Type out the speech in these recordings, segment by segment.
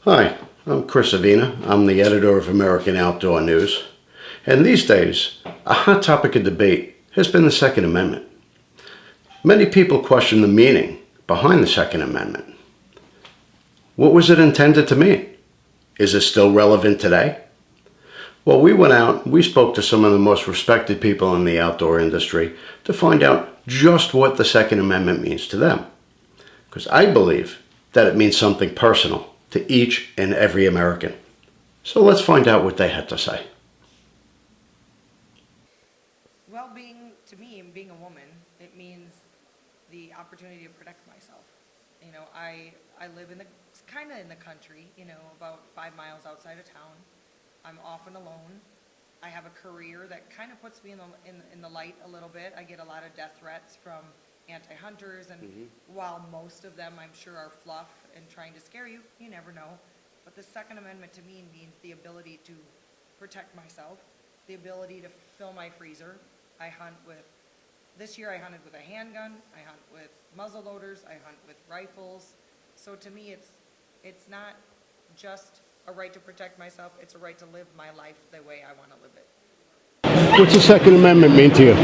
Hi, I'm Chris Avina. I'm the editor of American Outdoor News. And these days, a hot topic of debate has been the Second Amendment. Many people question the meaning behind the Second Amendment. What was it intended to mean? Is it still relevant today? Well, we went out, we spoke to some of the most respected people in the outdoor industry to find out just what the Second Amendment means to them. Because I believe that it means something personal to each and every American. So let's find out what they had to say. Well, to me, being a woman, it means the opportunity to protect myself. You know, I live kind of in the country, about 5 miles outside of town. I'm often alone. I have a career that kind of puts me in the light a little bit. I get a lot of death threats from anti-hunters, and while most of them I'm sure are fluff and trying to scare you, you never know. But the Second Amendment to me means the ability to protect myself, the ability to fill my freezer. This year I hunted with a handgun, I hunt with muzzle loaders, I hunt with rifles. So to me it's not just a right to protect myself, it's a right to live my life the way I want to live it. What's the Second Amendment mean to you?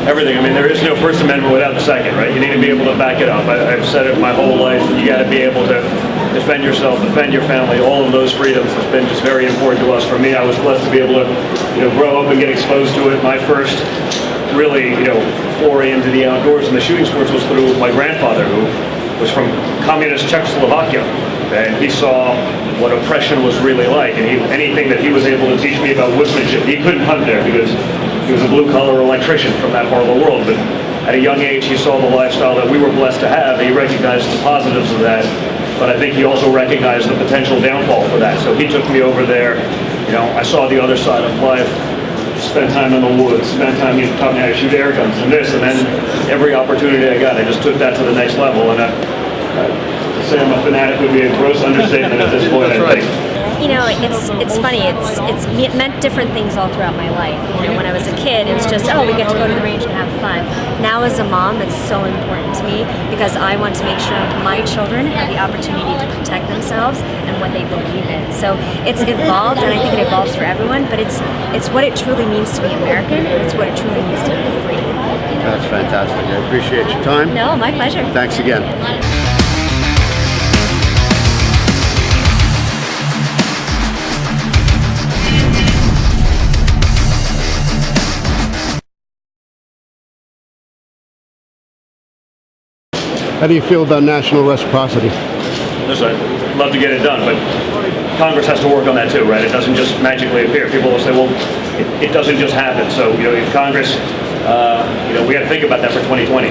Everything. I mean, there is no First Amendment without the Second, right? You need to be able to back it up. I've said it my whole life. You got to be able to defend yourself, defend your family. All of those freedoms has been just very important to us. For me, I was blessed to be able to, grow up and get exposed to it. My first really, foray into the outdoors and the shooting sports was through my grandfather, who was from communist Czechoslovakia, and he saw what oppression was really like. And anything that he was able to teach me about woodsmanship, he couldn't hunt there because he was a blue-collar electrician from that part of the world, but at a young age he saw the lifestyle that we were blessed to have, and he recognized the positives of that, but I think he also recognized the potential downfall for that. So he took me over there. I saw the other side of life, spent time in the woods, spent time, taught me how to shoot air guns and this, and then every opportunity I got, I just took that to the next level, and to say I'm a fanatic would be a gross understatement at this point. That's I think. right. It's funny. It meant different things all throughout my life. When I was a kid, it was just, we get to go to the range and have fun. Now as a mom, it's so important to me because I want to make sure my children have the opportunity to protect themselves and what they believe in. So it's evolved, and I think it evolves for everyone, but it's what it truly means to be American, and it's what it truly means to be free. That's fantastic. I appreciate your time. No, my pleasure. Thanks again. How do you feel about national reciprocity? Listen, I'd love to get it done, but Congress has to work on that too, right? It doesn't just magically appear. People will say, well, it doesn't just happen. So, if Congress, we got to think about that for 2020.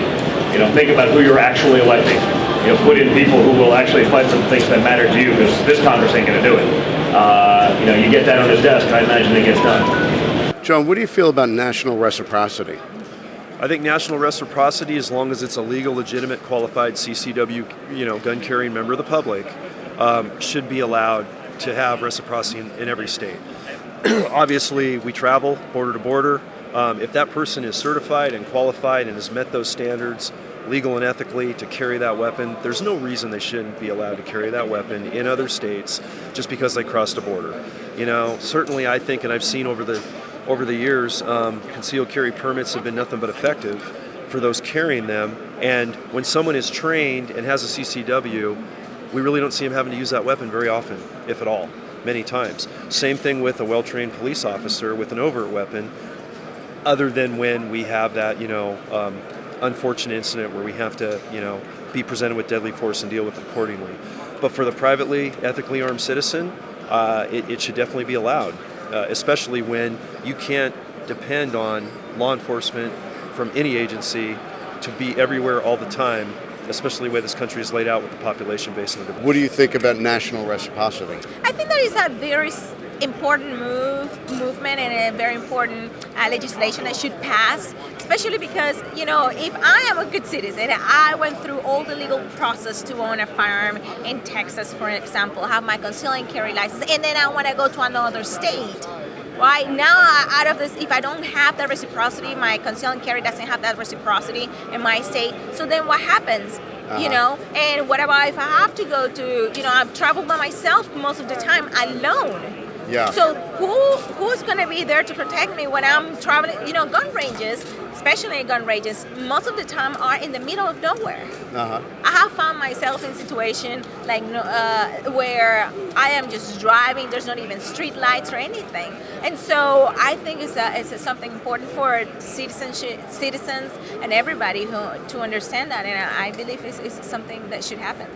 Think about who you're actually electing. Put in people who will actually fight for the things that matter to you, because this Congress ain't going to do it. You get that on his desk, I imagine it gets done. John, what do you feel about national reciprocity? I think national reciprocity, as long as it's a legal, legitimate, qualified CCW, gun-carrying member of the public, should be allowed to have reciprocity in every state. Obviously, we travel border to border. If that person is certified and qualified and has met those standards, legal and ethically, to carry that weapon, there's no reason they shouldn't be allowed to carry that weapon in other states just because they crossed a border. Certainly I think, and I've seen over the years, concealed carry permits have been nothing but effective for those carrying them. And when someone is trained and has a CCW, we really don't see them having to use that weapon very often, if at all, many times. Same thing with a well-trained police officer with an overt weapon, other than when we have that, unfortunate incident where we have to, be presented with deadly force and deal with it accordingly. But for the privately, ethically armed citizen, it should definitely be allowed. Especially when you can't depend on law enforcement from any agency to be everywhere all the time, especially the way this country is laid out with the population base. What do you think about national reciprocity? I think that is a very important movement and a very important legislation that should pass, especially because, if I am a good citizen, I went through all the legal process to own a firearm in Texas, for example, have my conceal and carry license, and then I want to go to another state. Right now, out of this, if I don't have that reciprocity, my conceal and carry doesn't have that reciprocity in my state. So then what happens? You know, and what about if I have to go to, I've traveled by myself most of the time alone. Yeah. So who's going to be there to protect me when I'm traveling? Gun ranges, especially gun ranges, most of the time are in the middle of nowhere. Uh-huh. I have found myself in situation like where I am just driving. There's not even street lights or anything, and so I think it's something important for citizens and everybody to understand that, and I believe it's something that should happen.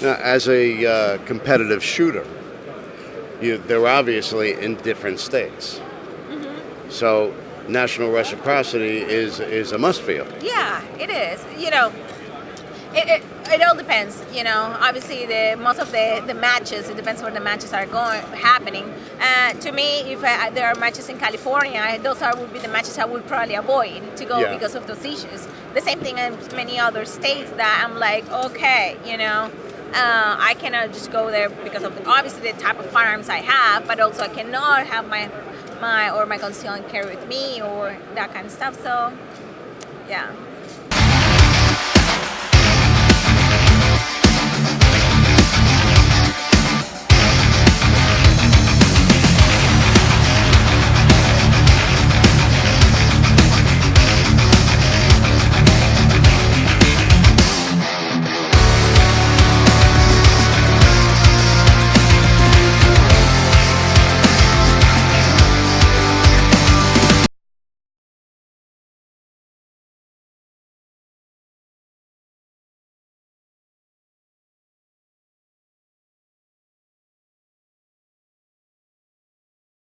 Now, as a competitive shooter, they're obviously in different states. So national reciprocity is a must for you. Yeah, it is. It all depends. Obviously most of the matches, it depends where the matches are happening. To me, if there are matches in California, those would be the matches I would probably avoid to go because of those issues. The same thing in many other states that I'm like, okay, I cannot just go there because of obviously the type of firearms I have, but also I cannot have my concealed carry with me or that kind of stuff. So, yeah.